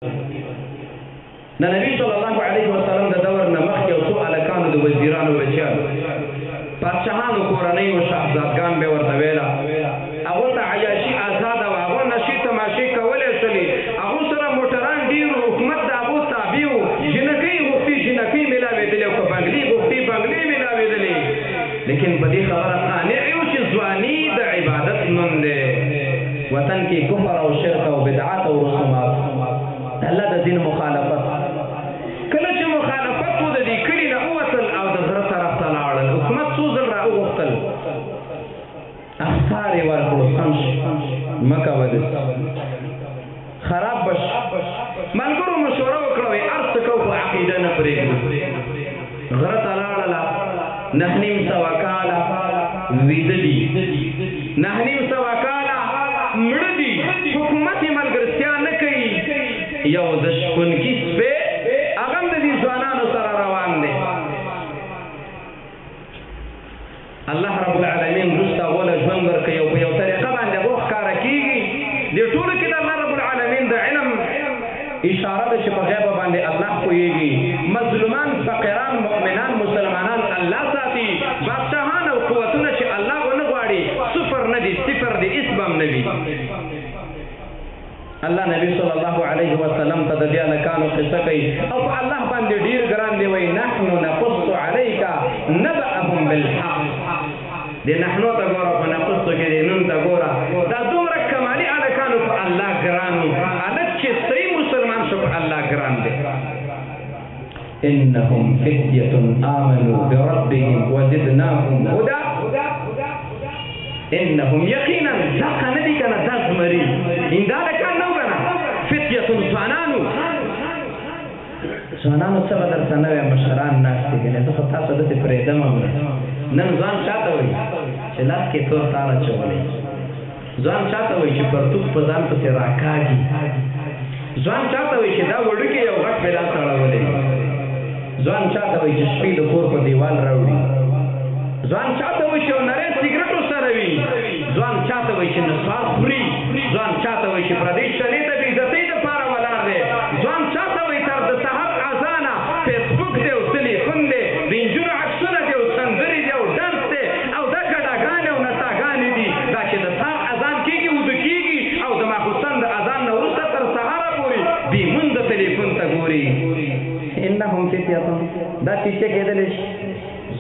د نبی صلی الله علیه وسلم د دور نه مخکې یو څو هلکانو د وزیرانو بچیانو پادشاهانو کورنۍ و شهزادګان به ورته ویله هغو ته عیاشي ازاده وه هغو نشې تماشې کولی شولې هغو سره موټران ډېر و حکومت د هغو تابع و جنکۍ غوښتې جنکۍ میلاوېدلې او که بنګلې غوښتې بنګلې میلاوېدلې لیکن په دې خبره قانع یو چې ځواني د عبادت نوم دی وطن کې کفر او شرک او بدعات او رسومات الله د دین مخالفت کله چې مخالفت و د دې کلي نه ووتل او د زړه طرف ته لاړل حکومت څو ځل را وغوښتل افکار یې ورکړو سم شي مه کوه داسې خراب به شي ملګرو مشوره وکړه وایي هر څه کوو خو عقیده نه پرېږدو غره ته لاړله 9.5 کاله ویده دي 9.5 کاله مړه دي حکومت یې ملګرتیا نه کوي یو د شپونکي سپی هغه هم د دې ځوانانو سره روان دی الله رب العالمین وروسته هغو له ژوند ورکوي او په یو طریقه باندې هغو ښکاره کېږي دې ټولو کې د الله رب العالمین د علم اشاره ده چې په غیبه باندې الله پوهېږي مظلومان فقیران مؤمنان مسلمانان الله ساتي بادشاهان او قوتونه چې الله ونه غواړي صفر نه دي صفر دي اسم هم نه وي الله نبی صلی الله علیه وسلم ته د دې هلکانو قصه کوي او په الله باندې ډېر ګران دی وایي نحن نقص علیک نبأهم بالحق دې نحنو ته ګوره په نقصو کې دې نون ته ګوره دا دومره کمالي هلکانو په الله ګران وو هلک چې صحیح مسلمان شو په الله ګران دی انهم فتیة آمنوا بربهم وزدناهم هدى انهم یقینا دا کنه دي کنه دا زمري اندا لکان نو کنه فتیه ځوانانو څه بدل سنوي مشران ناس دي کنه ته تاسو د پرېدم نن ځان چاته وي چې لاس کې تور تار چولې ځان چاته وي چې پرتوک په ځان پسې راکاږي ځان چاته وي چې دا وړوکی یو غټ پیدا تړولې ځان چاته وي چې شپې د کور په دیوال راوړي ځان چاته وي چې نری سیګریټو سره وي ځان چاته وي چې نسوار خوري ځان چاته وي چې پردې شلې ته د عزتۍ دپاره ولاړ دی ځان چاته وي تر د سحر اذانه فیسبوک دی او تلیفون دی د نجونو عکسونه دي او سندرې دي او ډنس دی او دا ګډاګانې او نڅاګانې دي دا چې د سهار اذان کېږي وده کېږي او د ماخوستن د اذان نه وروسته تر سهاره پورې بېمونده تلیفون ته ګوري انهم فتیة دا تیچه کېدلی شي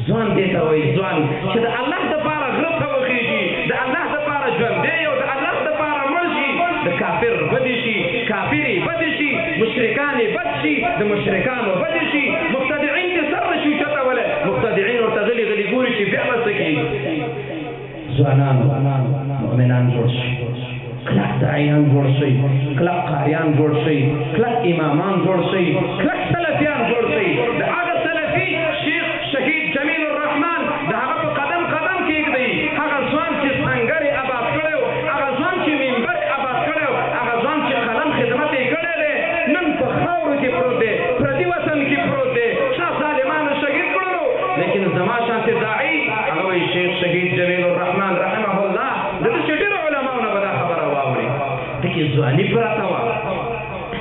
ځوان دې ته وایي ځوان چې د الله دپاره غره ته وخېږي د الله دپاره ژوندی او د الله دپاره مړ شي د کافر بدې شي کافرې بدې شي مشرکان یې بد شي د مشرکانو بدې شي مبتدعین دې سر نه شي اوچتولی مبتدعین ورته غلي غلي ګوري چې بیا به څه کېږي ځوانان مؤمنان جوړ شي کلک داعیان جوړ شي کلک قاریان جوړ شي کلک امامان جوړ شي کلک سلفیان جوړ شي د هغه سلفي شیخ شهید جمیل الرحمن د هغه په قدم قدم کېږدئ هغه ځوان چې سنګر یې آباد کړی و هغه ځوان چې منبر یې آباد کړی و هغه ځوان چې قلم خدمت یې کړی دی نن په خاورو کې پروت دی پردي وطن کې پروت دی چا ظالمانو شهید کړلو لیکن زما شانتې داعي هغه وایي شیخ شهید جمیل الرحمن رحمه الله د ده چې ډېرو علماو نه به دا خبره واوري ده کې ځواني پرته وه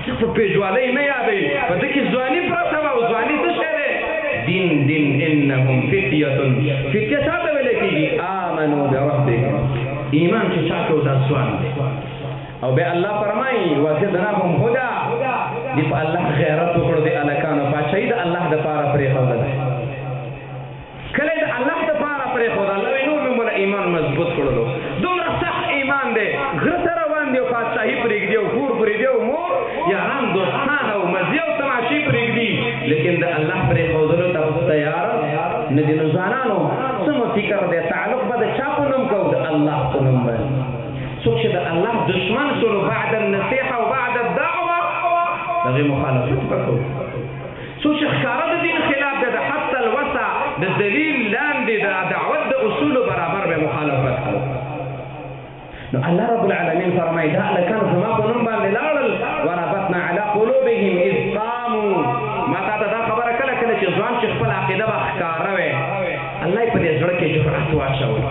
څه په پېژوالۍ نه یادوي په ده کې ځواني پرته وه او ځواني څه شی دی دین انهم فتیة فتیه چاته ویل کېږي آمنوا بربهم ایمان چې چا کې دا ځوان دی او بیا الله فرمایي وزدناهم هدى دې په الله غیرت وکړو د هلکانو پاچاهي د الله دپاره پرېښودله کله یې د الله دپاره پرېښود الله وایي نور مې موله ایمان مضبوط کړلو دومره سخت ایمان دی غره ته روان دی او پاچاهي پرېږدي او کور پرېږدي او مور یاران دوستان او مزې او تماشې پرېږدي لیکن د الله پرېښودلو ته تیار نه دي نو ځوانانو څه مو فکر دی تعلق به د چا په نوم کوو د الله په نوم باندې څوک چې د الله دشمن شو نو بعد النصیحه او بعد الدعوه د هغې مخالفت به کوو څوک چې ښکاره د دین خلاف دی د حتی الوسع د دلیل لاندې د دعوت د اصولو برابر به مخالفت کوو نو الله رب العالمین فرمایي دا هلکان زما په نوم باندې لاړل وربطنا على قلوبهم اذ قاموا ما تا ته دا خبره کله کله چې ځوان چې خپل عقیده به ښکاره وی الله یې په دې زړه کې جرأت واچوي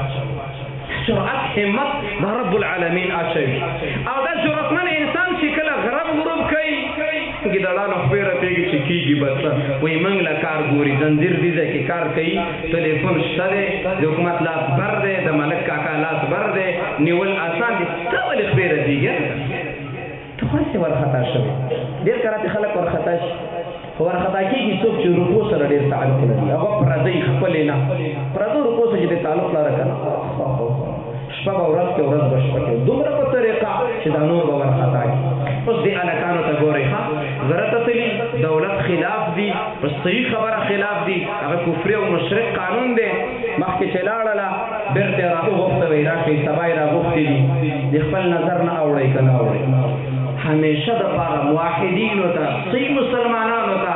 جرأت همت د رب العالمین اچوي او دا جرأتمن انسان چې کله غرب غروب کوي ګیدړانو خبره پیږي چې کیږي بس وایي موږ له کار ګوري زنځیر دي ځای کې کار کوي ټلیفون شته دی د حکومت لاس بر دی د ملک کاکا لاس بر دی نیول آسان دي ته ولې خبره دیږي ته خو هسې ورخطا شوې ډېر کراتې خلک ورخطا شي خو ورخطا کېږي څوک چې رکو سره ډېر تعلق لري هغه پردی خپلې نه پردو رکو سره چې د تعلق لره که نه شپه به ورځ کې ورځ به شپه کې دومره په طریقه چې دا نور به ورخطا کړي اوس دې هلکانو ته ګورئ ښه غره ته تلي دولت خلاف دي په صحیح خبره خلاف دي هغه کفري او مشرک قانون دی مخکې چې لاړله بېرته یې راوغوښته وایي راشئ سبا یې راغوښتي دي د خپل نظر نه اوړئ که نه اوړئ همیشه دپاره موحدینو ته صحیح مسلمانانو ته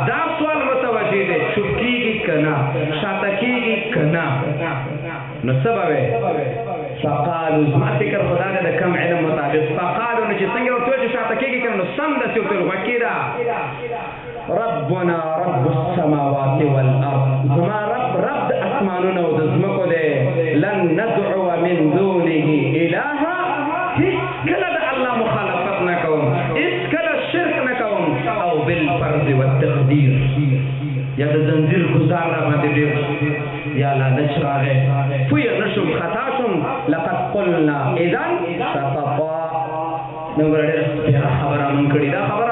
دا سوال متوجه دی چوپ کېږي که نه شاته کېږي که نه نو څه به وی فقالو زما فکر خو دا دی د کم علم مطابق فقالو نو چې څنګه ورته وویل چې شاته کېږي که نه نو سمدستې ورته ویل غوږ کېږده ربنا رب السماوات والارض زما رب د اسمانونو او د ځمکو دی لن ندعو من دونه الها هېڅکله د الله مخالفت نه کوم هېڅکله شرک نه کوم او بالفرض والتقدیر یا د زنځیر ګزار را باندې ډېر یا لالچ راغی پویه نه شوم خطا شوم لقد قلنا اذن شططا نو ډېره سپېره خبره مونږ کړې دا خبره